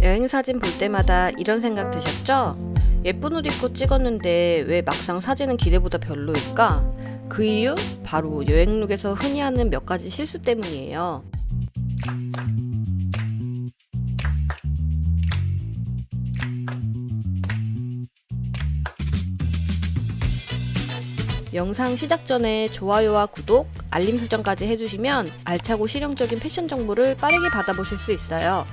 여행 사진 볼 때마다 이런 생각 드셨죠? 예쁜 옷 입고 찍었는데 왜 막상 사진은 기대보다 별로일까? 그 이유? 바로 여행룩에서 흔히 하는 몇 가지 실수 때문이에요. 영상 시작 전에 좋아요와 구독, 알림 설정까지 해주시면 알차고 실용적인 패션 정보를 빠르게 받아보실 수 있어요.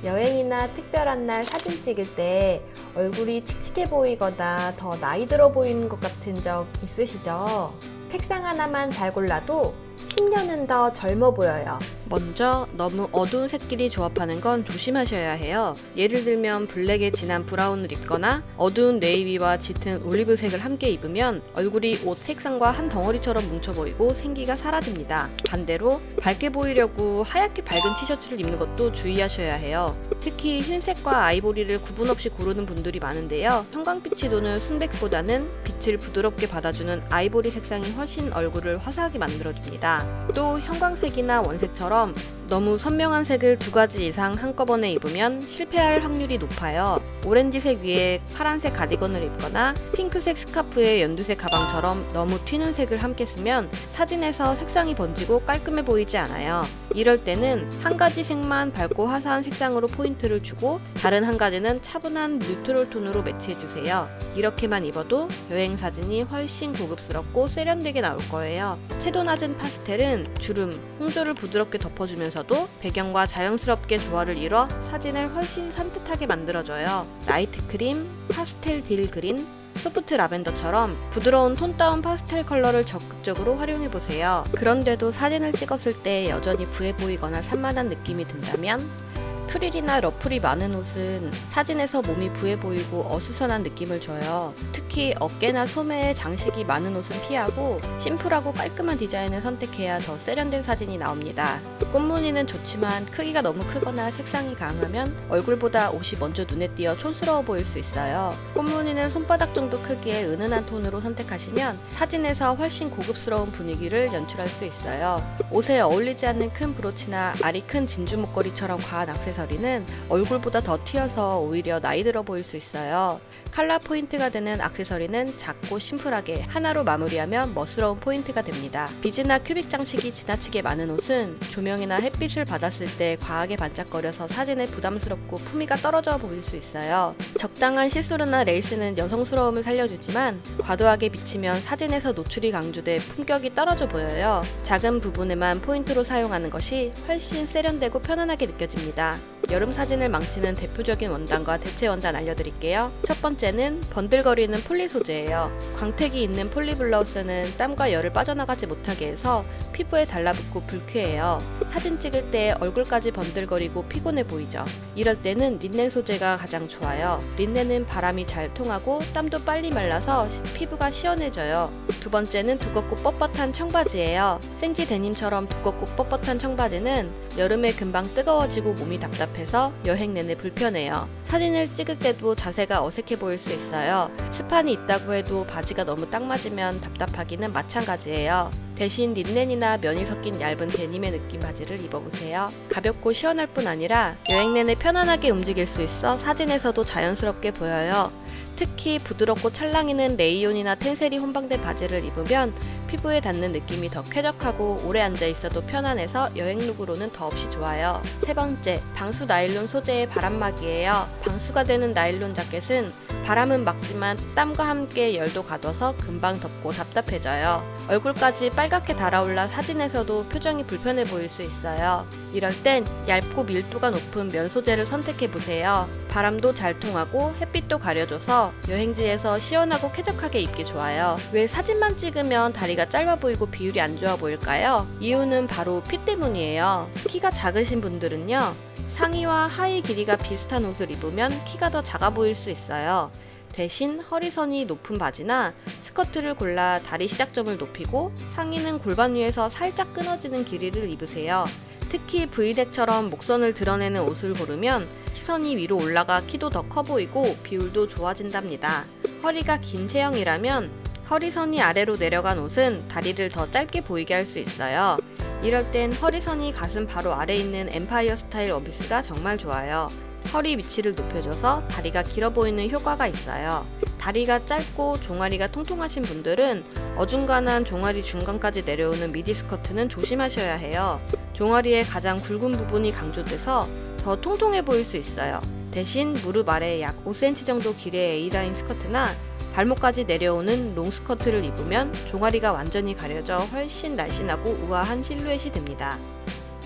여행이나 특별한 날 사진 찍을 때 얼굴이 칙칙해 보이거나 더 나이 들어 보이는 것 같은 적 있으시죠? 색상 하나만 잘 골라도 10년은 더 젊어 보여요. 먼저 너무 어두운 색끼리 조합하는 건 조심하셔야 해요. 예를 들면 블랙에 진한 브라운을 입거나 어두운 네이비와 짙은 올리브색을 함께 입으면 얼굴이 옷 색상과 한 덩어리처럼 뭉쳐 보이고 생기가 사라집니다. 반대로 밝게 보이려고 하얗게 밝은 티셔츠를 입는 것도 주의하셔야 해요. 특히 흰색과 아이보리를 구분 없이 고르는 분들이 많은데요. 형광빛이 도는 순백보다는 빛을 부드럽게 받아주는 아이보리 색상이 훨씬 얼굴을 화사하게 만들어줍니다. 또 형광색이나 원색처럼 너무 선명한 색을 두 가지 이상 한꺼번에 입으면 실패할 확률이 높아요. 오렌지색 위에 파란색 가디건을 입거나 핑크색 스카프에 연두색 가방처럼 너무 튀는 색을 함께 쓰면 사진에서 색상이 번지고 깔끔해 보이지 않아요. 이럴 때는 한 가지 색만 밝고 화사한 색상으로 포인트를 주고 다른 한 가지는 차분한 뉴트럴 톤으로 매치해주세요. 이렇게만 입어도 여행 사진이 훨씬 고급스럽고 세련되게 나올 거예요. 채도 낮은 파스텔은 주름, 홍조를 부드럽게 덮어주면서도 배경과 자연스럽게 조화를 이뤄 사진을 훨씬 산뜻하게 만들어줘요. 라이트 크림, 파스텔 딜 그린, 소프트 라벤더처럼 부드러운 톤 다운 파스텔 컬러를 적극적으로 활용해보세요. 그런데도 사진을 찍었을 때 여전히 부해 보이거나 산만한 느낌이 든다면 프릴이나 러플이 많은 옷은 사진에서 몸이 부해 보이고 어수선한 느낌을 줘요. 특히 어깨나 소매에 장식이 많은 옷은 피하고 심플하고 깔끔한 디자인을 선택해야 더 세련된 사진이 나옵니다. 꽃무늬는 좋지만 크기가 너무 크거나 색상이 강하면 얼굴보다 옷이 먼저 눈에 띄어 촌스러워 보일 수 있어요. 꽃무늬는 손바닥 정도 크기의 은은한 톤으로 선택하시면 사진에서 훨씬 고급스러운 분위기를 연출할 수 있어요. 옷에 어울리지 않는 큰 브로치나 알이 큰 진주 목걸이처럼 과한 액세서리는 얼굴보다 더 튀어서 오히려 나이 들어 보일 수 있어요. 컬러 포인트가 되는 액세서리는 작고 심플하게 하나로 마무리하면 멋스러운 포인트가 됩니다. 비즈나 큐빅 장식이 지나치게 많은 옷은 조명이나 햇빛을 받았을 때 과하게 반짝거려서 사진에 부담스럽고 품위가 떨어져 보일 수 있어요. 적당한 시스루나 레이스는 여성스러움을 살려주지만 과도하게 비치면 사진에서 노출이 강조돼 품격이 떨어져 보여요. 작은 부분에만 포인트로 사용하는 것이 훨씬 세련되고 편안하게 느껴집니다. 여름 사진을 망치는 대표적인 원단과 대체 원단 알려드릴게요. 첫 번째는 번들거리는 폴리 소재예요. 광택이 있는 폴리 블라우스는 땀과 열을 빠져나가지 못하게 해서 피부에 달라붙고 불쾌해요. 사진 찍을 때 얼굴까지 번들거리고 피곤해 보이죠. 이럴 때는 린넨 소재가 가장 좋아요. 린넨은 바람이 잘 통하고 땀도 빨리 말라서 피부가 시원해져요. 두 번째는 두껍고 뻣뻣한 청바지예요. 생지 데님처럼 두껍고 뻣뻣한 청바지는 여름에 금방 뜨거워지고 몸이 답답해서 여행 내내 불편해요. 사진을 찍을 때도 자세가 어색해 보일 수 있어요. 스판이 있다고 해도 바지가 너무 딱 맞으면 답답하기는 마찬가지예요. 대신 린넨이나 면이 섞인 얇은 데님의 느낌 바지를 입어보세요. 가볍고 시원할 뿐 아니라 여행 내내 편안하게 움직일 수 있어 사진에서도 자연스럽게 보여요. 특히 부드럽고 찰랑이는 레이온이나 텐셀이 혼방된 바지를 입으면 피부에 닿는 느낌이 더 쾌적하고 오래 앉아 있어도 편안해서 여행룩으로는 더없이 좋아요. 세 번째, 방수 나일론 소재의 바람막이에요. 방수가 되는 나일론 자켓은 바람은 막지만 땀과 함께 열도 가둬서 금방 덥고 답답해져요. 얼굴까지 빨갛게 달아올라 사진에서도 표정이 불편해 보일 수 있어요. 이럴 땐 얇고 밀도가 높은 면 소재를 선택해보세요. 바람도 잘 통하고 햇빛도 가려줘서 여행지에서 시원하고 쾌적하게 입기 좋아요. 왜 사진만 찍으면 다리가 짧아 보이고 비율이 안 좋아 보일까요? 이유는 바로 피 때문이에요. 키가 작으신 분들은요, 상의와 하의 길이가 비슷한 옷을 입으면 키가 더 작아 보일 수 있어요. 대신 허리선이 높은 바지나 스커트를 골라 다리 시작점을 높이고 상의는 골반 위에서 살짝 끊어지는 길이를 입으세요. 특히 V넥처럼 목선을 드러내는 옷을 고르면 시선이 위로 올라가 키도 더 커 보이고 비율도 좋아진답니다. 허리가 긴 체형이라면 허리선이 아래로 내려간 옷은 다리를 더 짧게 보이게 할 수 있어요. 이럴 땐 허리선이 가슴 바로 아래에 있는 엠파이어 스타일 원피스가 정말 좋아요. 허리 위치를 높여줘서 다리가 길어 보이는 효과가 있어요. 다리가 짧고 종아리가 통통하신 분들은 어중간한 종아리 중간까지 내려오는 미디 스커트는 조심하셔야 해요. 종아리의 가장 굵은 부분이 강조돼서 더 통통해 보일 수 있어요. 대신 무릎 아래 약 5cm 정도 길이의 A라인 스커트나 발목까지 내려오는 롱 스커트를 입으면 종아리가 완전히 가려져 훨씬 날씬하고 우아한 실루엣이 됩니다.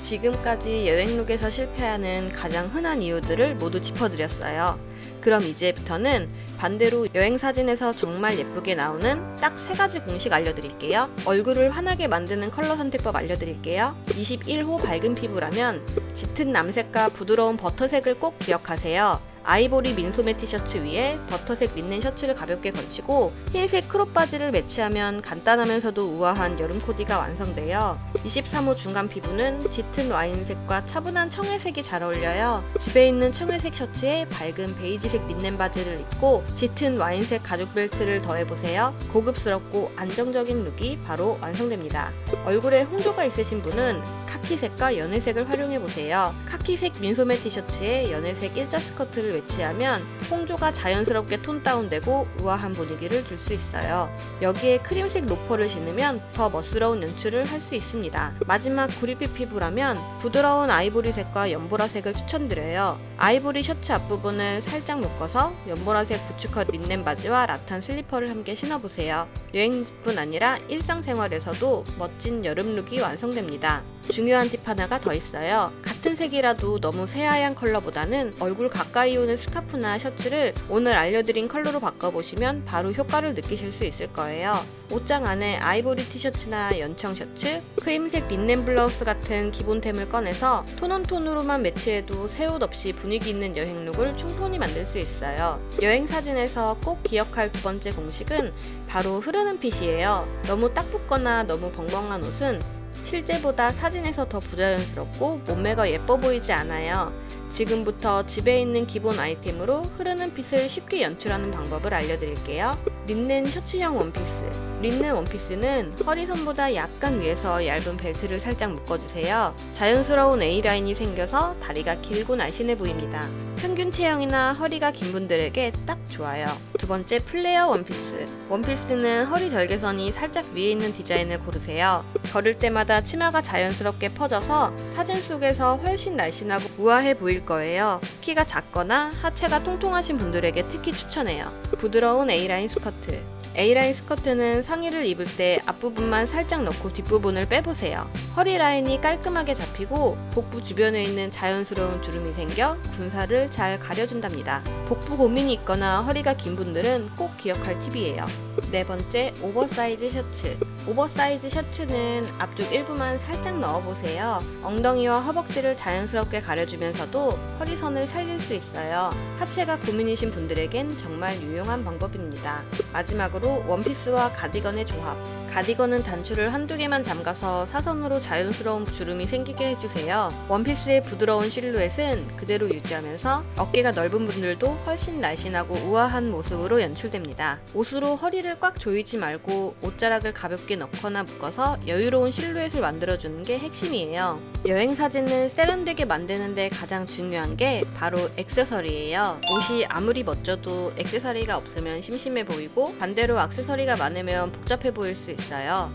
지금까지 여행룩에서 실패하는 가장 흔한 이유들을 모두 짚어드렸어요. 그럼 이제부터는 반대로 여행 사진에서 정말 예쁘게 나오는 딱 3가지 공식 알려드릴게요. 얼굴을 환하게 만드는 컬러 선택법 알려드릴게요. 21호 밝은 피부라면 짙은 남색과 부드러운 버터색을 꼭 기억하세요. 아이보리 민소매 티셔츠 위에 버터색 린넨 셔츠를 가볍게 걸치고 흰색 크롭 바지를 매치하면 간단하면서도 우아한 여름 코디가 완성돼요. 23호 중간 피부는 짙은 와인색과 차분한 청회색이 잘 어울려요. 집에 있는 청회색 셔츠에 밝은 베이지색 린넨 바지를 입고 짙은 와인색 가죽 벨트를 더해보세요. 고급스럽고 안정적인 룩이 바로 완성됩니다. 얼굴에 홍조가 있으신 분은 카키색과 연회색을 활용해보세요. 카키색 민소매 티셔츠에 연회색 일자 스커트를 매치하면 홍조가 자연스럽게 톤 다운되고 우아한 분위기를 줄 수 있어요. 여기에 크림색 로퍼를 신으면 더 멋스러운 연출을 할 수 있습니다. 마지막 구릿빛 피부라면 부드러운 아이보리색과 연보라색을 추천드려요. 아이보리 셔츠 앞부분을 살짝 묶어서 연보라색 부츠컷 린넨 바지와 라탄 슬리퍼를 함께 신어보세요. 여행뿐 아니라 일상생활에서도 멋진 여름 룩이 완성됩니다. 중요한 팁 하나가 더 있어요. 같은 색이라도 너무 새하얀 컬러보다는 얼굴 가까이 오는 스카프나 셔츠를 오늘 알려드린 컬러로 바꿔보시면 바로 효과를 느끼실 수 있을 거예요. 옷장 안에 아이보리 티셔츠나 연청 셔츠, 크림색 린넨 블라우스 같은 기본템을 꺼내서 톤온톤으로만 매치해도 새 옷 없이 분위기 있는 여행룩을 충분히 만들 수 있어요. 여행 사진에서 꼭 기억할 2번째 공식은 바로 흐르는 핏이에요. 너무 딱 붙거나 너무 벙벙한 옷은 실제보다 사진에서 더 부자연스럽고 몸매가 예뻐 보이지 않아요. 지금부터 집에 있는 기본 아이템으로 흐르는 핏을 쉽게 연출하는 방법을 알려드릴게요. 린넨 셔츠형 원피스. 린넨 원피스는 허리선보다 약간 위에서 얇은 벨트를 살짝 묶어주세요. 자연스러운 A라인이 생겨서 다리가 길고 날씬해 보입니다. 평균 체형이나 허리가 긴 분들에게 딱 좋아요. 2번째, 플레어 원피스. 원피스는 허리 절개선이 살짝 위에 있는 디자인을 고르세요. 걸을 때마다 치마가 자연스럽게 퍼져서 사진 속에서 훨씬 날씬하고 우아해 보일 거예요. 키가 작거나 하체가 통통하신 분들에게 특히 추천해요. 부드러운 A라인 스커트. A라인 스커트는 상의를 입을 때 앞부분만 살짝 넣고 뒷부분을 빼보세요. 허리 라인이 깔끔하게 잡히고 복부 주변에 있는 자연스러운 주름이 생겨 군살을 잘 가려준답니다. 복부 고민이 있거나 허리가 긴 분들은 꼭 기억할 팁이에요. 4번째, 오버사이즈 셔츠. 오버사이즈 셔츠는 앞쪽 일부만 살짝 넣어보세요. 엉덩이와 허벅지를 자연스럽게 가려주면서도 허리선을 살릴 수 있어요. 하체가 고민이신 분들에겐 정말 유용한 방법입니다. 마지막으로 원피스와 가디건의 조합. 가디건은 단추를 한두 개만 잠가서 사선으로 자연스러운 주름이 생기게 해주세요. 원피스의 부드러운 실루엣은 그대로 유지하면서 어깨가 넓은 분들도 훨씬 날씬하고 우아한 모습으로 연출됩니다. 옷으로 허리를 꽉 조이지 말고 옷자락을 가볍게 넣거나 묶어서 여유로운 실루엣을 만들어주는 게 핵심이에요. 여행 사진을 세련되게 만드는데 가장 중요한 게 바로 액세서리예요. 옷이 아무리 멋져도 액세서리가 없으면 심심해 보이고 반대로 액세서리가 많으면 복잡해 보일 수 있어요.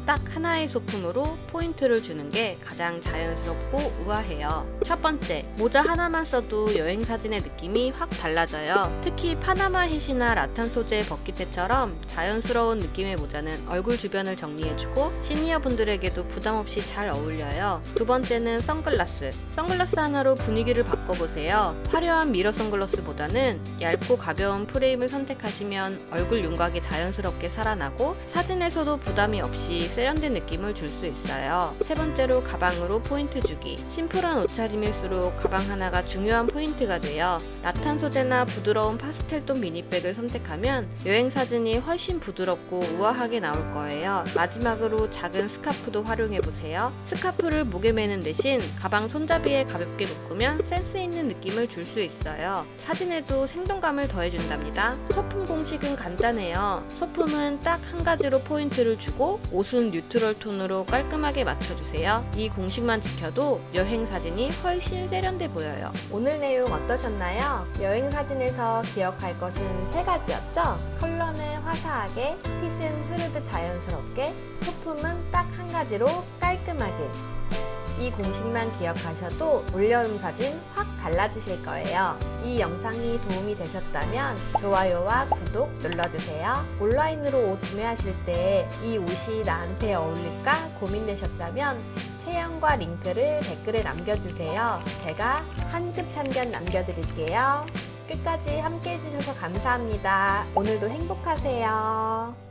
딱 하나의 소품으로 포인트를 주는 게 가장 자연스럽고 우아해요. 첫 번째, 모자 하나만 써도 여행 사진의 느낌이 확 달라져요. 특히 파나마 햇이나 라탄 소재의 버킷햇처럼 자연스러운 느낌의 모자는 얼굴 주변을 정리해주고 시니어 분들에게도 부담 없이 잘 어울려요. 2번째는 선글라스. 선글라스 하나로 분위기를 바꿔보세요. 화려한 미러 선글라스보다는 얇고 가벼운 프레임을 선택하시면 얼굴 윤곽이 자연스럽게 살아나고 사진에서도 부담이 없이 세련된 느낌을 줄 수 있어요. 3번째로 가방으로 포인트 주기. 심플한 옷차림일수록 가방 하나가 중요한 포인트가 돼요. 라탄 소재나 부드러운 파스텔톤 미니백을 선택하면 여행 사진이 훨씬 부드럽고 우아하게 나올 거예요. 마지막으로 작은 스카프도 활용해보세요. 스카프를 목에 매는 대신 가방 손잡이에 가볍게 묶으면 센스 있는 느낌을 줄 수 있어요. 사진에도 생동감을 더해준답니다. 소품 공식은 간단해요. 소품은 딱 한 가지로 포인트를 주고 그리고 옷은 뉴트럴 톤으로 깔끔하게 맞춰주세요. 이 공식만 지켜도 여행 사진이 훨씬 세련돼 보여요. 오늘 내용 어떠셨나요? 여행 사진에서 기억할 것은 3가지였죠? 컬러는 화사하게, 핏은 흐르듯 자연스럽게, 소품은 딱 한 가지로 깔끔하게. 이 공식만 기억하셔도 올여름 사진 확 달라지실 거예요. 이 영상이 도움이 되셨다면 좋아요와 구독 눌러주세요. 온라인으로 옷 구매하실 때 이 옷이 나한테 어울릴까 고민되셨다면 체형과 링크를 댓글에 남겨주세요. 제가 한급 참견 남겨드릴게요. 끝까지 함께 해주셔서 감사합니다. 오늘도 행복하세요.